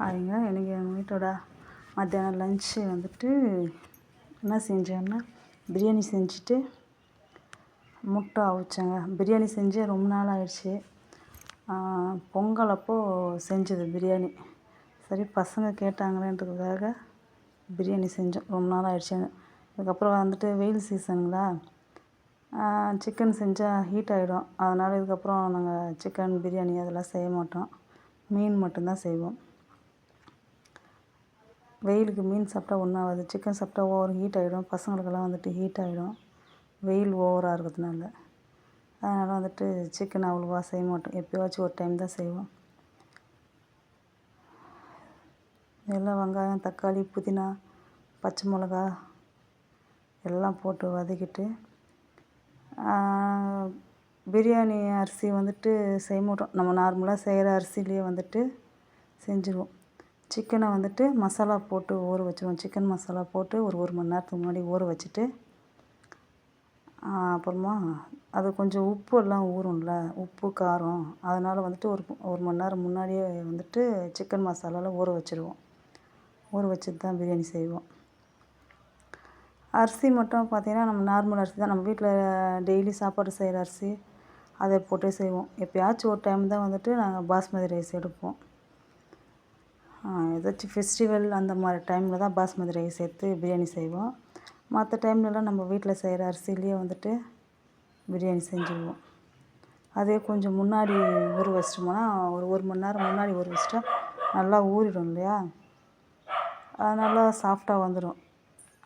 அதுங்க எனக்கு எங்கள் வீட்டோட மத்தியானம் லன்ச்சு வந்துட்டு என்ன செஞ்சேன்னா பிரியாணி செஞ்சுட்டு முட்டை அவிச்சேங்க. பிரியாணி செஞ்சு ரொம்ப நாள் ஆயிடுச்சு. பொங்கல் அப்போது செஞ்சது பிரியாணி. சரி பசங்க கேட்டாங்களேன்றதுக்காக பிரியாணி செஞ்சோம். ரொம்ப நாள் ஆயிடுச்சுங்க. அதுக்கப்புறம் வந்துட்டு வெயில் சீசனுங்களா, சிக்கன் செஞ்சால் ஹீட் ஆகிடும். அதனால் இதுக்கப்புறம் நாங்கள் சிக்கன் பிரியாணி அதெல்லாம் செய்ய மாட்டோம். மீன் மட்டும்தான் செய்வோம். வெயிலுக்கு மீன் சாப்பிட்டா ஒன்றும் ஆகாது. சிக்கன் சாப்பிட்டா ஓவர் ஹீட் ஆகிடும். பசங்களுக்கெல்லாம் வந்துட்டு ஹீட் ஆகிடும், வெயில் ஓவராக இருக்கிறதுனால. அதனால் வந்துட்டு சிக்கன் அவ்வளோவா செய்ய மாட்டோம். எப்போயாச்சும் ஒரு டைம் தான் செய்வோம். எல்லாம் வெங்காயம், தக்காளி, புதினா, பச்சை மிளகா எல்லாம் போட்டு வதக்கிட்டு, பிரியாணி அரிசி வந்துட்டு செய்ய மாட்டோம். நம்ம நார்மலாக செய்கிற அரிசிலேயே வந்துட்டு செஞ்சுருவோம். சிக்கனை வந்துட்டு மசாலா போட்டு ஊற வச்சுருவோம். சிக்கன் மசாலா போட்டு ஒரு மணி நேரத்துக்கு முன்னாடி ஊற வச்சுட்டு, அப்புறமா அது கொஞ்சம் உப்பு எல்லாம் ஊறும்ல, உப்பு காரம், அதனால் வந்துட்டு ஒரு மணி நேரம் முன்னாடியே வந்துட்டு சிக்கன் மசாலாவில் ஊற வச்சுருவோம். ஊற வச்சுட்டு தான் பிரியாணி செய்வோம். அரிசி மட்டும் பார்த்திங்கன்னா நம்ம நார்மல் அரிசி தான், நம்ம வீட்டில் டெய்லி சாப்பாடு செய்கிற அரிசி, அதை போட்டே செய்வோம். எப்போயாச்சும் ஒரு டைம் தான் வந்துட்டு நாங்கள் பாஸ்மதி ரைஸ் எடுப்போம். ஏதாச்சும் ஃபெஸ்டிவல் அந்த மாதிரி டைமில் தான் பாஸ்மதி ரைஸ் எடுத்து பிரியாணி செய்வோம். மற்ற டைம்லலாம் நம்ம வீட்டில் செய்கிற அரிசிலேயே வந்துட்டு பிரியாணி செஞ்சுருவோம். அதே கொஞ்சம் முன்னாடி ஊற வச்சிட்டோம்னா, ஒரு மணி நேரம் முன்னாடி ஊற வச்சிட்டா நல்லா ஊறிடும் இல்லையா, அது நல்லா சாஃப்டாக வந்துடும்.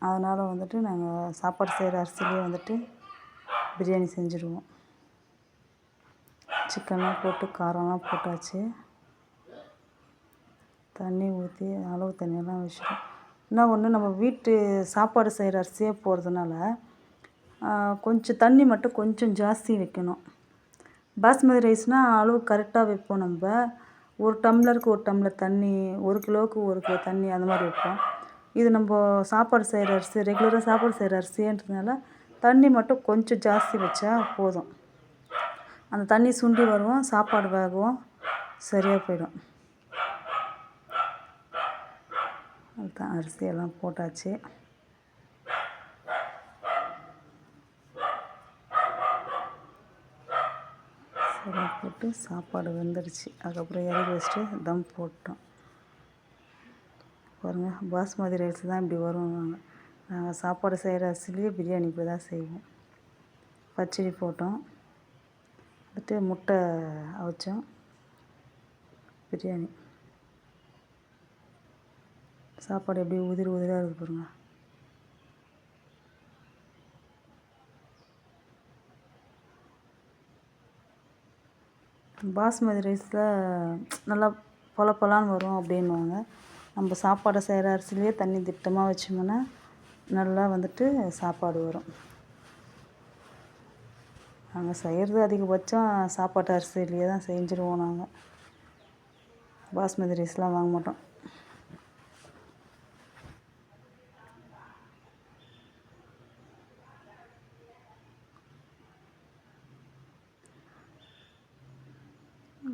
அதனால் வந்துட்டு நாங்கள் சாப்பாடு செய்கிற அரிசிலேயே வந்துட்டு பிரியாணி செஞ்சுருவோம். சிக்கன்லாம் போட்டு காரம்லாம் போட்டாச்சு. தண்ணி ஊற்றி அளவு தண்ணியெல்லாம் வச்சிட்டோம். என்ன ஒன்று, நம்ம வீட்டு சாப்பாடு செய்கிற அரிசியே போடுறதுனால கொஞ்சம் தண்ணி மட்டும் கொஞ்சம் ஜாஸ்தி வைக்கணும். பாஸ்மதி ரைஸ்னால் அளவு கரெக்டாக வைப்போம். நம்ம ஒரு டம்ளருக்கு ஒரு டம்ளர் தண்ணி, 1 கிலோவுக்கு 1 கிலோ தண்ணி அந்த மாதிரி வைப்போம். இது நம்ம சாப்பாடு செய்கிற அரிசி, ரெகுலராக சாப்பாடு செய்கிற அரிசின்றதுனால தண்ணி மட்டும் கொஞ்சம் ஜாஸ்தி வச்சா போதும். அந்த தண்ணி சுண்டி வரும், சாப்பாடு வேகவும் சரியாக போயிடும். அதுதான் அரிசியெல்லாம் போட்டாச்சு. சரி போட்டு சாப்பாடு வெந்துடுச்சு. அதுக்கப்புறம் இறக்கி வச்சுட்டு தம் போட்டோம். பாருங்கள், பாஸ்மதி ரைஸ் தான் இப்படி வரும். நாங்கள் சாப்பாடு செய்கிற அரிசிலேயே பிரியாணி இப்படி தான் செய்வோம். பச்சடி போட்டோம், வந்துட்டு முட்டை அவிச்சோம், பிரியாணி. சாப்பாடு எப்படி உதிரி உதிராக இருக்குது பாருங்கள். பாஸ்மதி ரைஸில் நல்லா பொலன்னு வரும் அப்படின்வாங்க. நம்ம சாப்பாடை செய்கிற அரிசிலேயே தண்ணி திட்டமாக வச்சோம்னா நல்லா வந்துட்டு சாப்பாடு வரும். நாங்கள் செய்கிறது அதிகபட்சம் சாப்பாட்டு அரிசிலேயே தான் செஞ்சுருவோம். நாங்கள் பாஸ்மதி ரைஸ்லாம் வாங்க மாட்டோம்.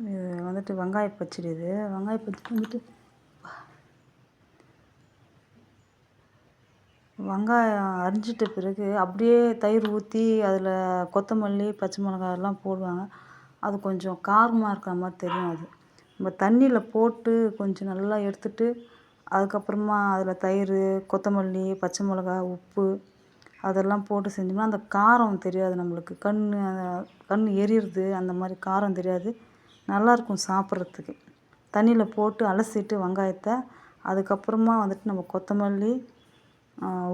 இது வந்துட்டு வெங்காய பச்சடி. இது வெங்காய பச்சடி வந்துட்டு வெங்காயம் அரிஞ்சிட்ட பிறகு அப்படியே தயிர் ஊற்றி அதில் கொத்தமல்லி, பச்சை மிளகாயெல்லாம் போடுவாங்க. அது கொஞ்சம் காரமாக இருக்கிற மாதிரி தெரியும். அது நம்ம தண்ணியில் போட்டு கொஞ்சம் நல்லா எடுத்துட்டு, அதுக்கப்புறமா அதில் தயிர், கொத்தமல்லி, பச்சை மிளகா, உப்பு அதெல்லாம் போட்டு செஞ்சோம்னா அந்த காரம் தெரியாது நம்மளுக்கு. கண் எரியுறது அந்த மாதிரி காரம் தெரியாது, நல்லாயிருக்கும் சாப்பிட்றதுக்கு. தண்ணியில் போட்டு அலசிட்டு வெங்காயத்தை, அதுக்கப்புறமா வந்துட்டு நம்ம கொத்தமல்லி,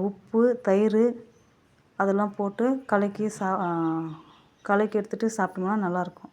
உப்பு, தயிர் அதெல்லாம் போட்டு கலக்கி எடுத்துகிட்டு சாப்பிட்டோம்னா நல்லாயிருக்கும்.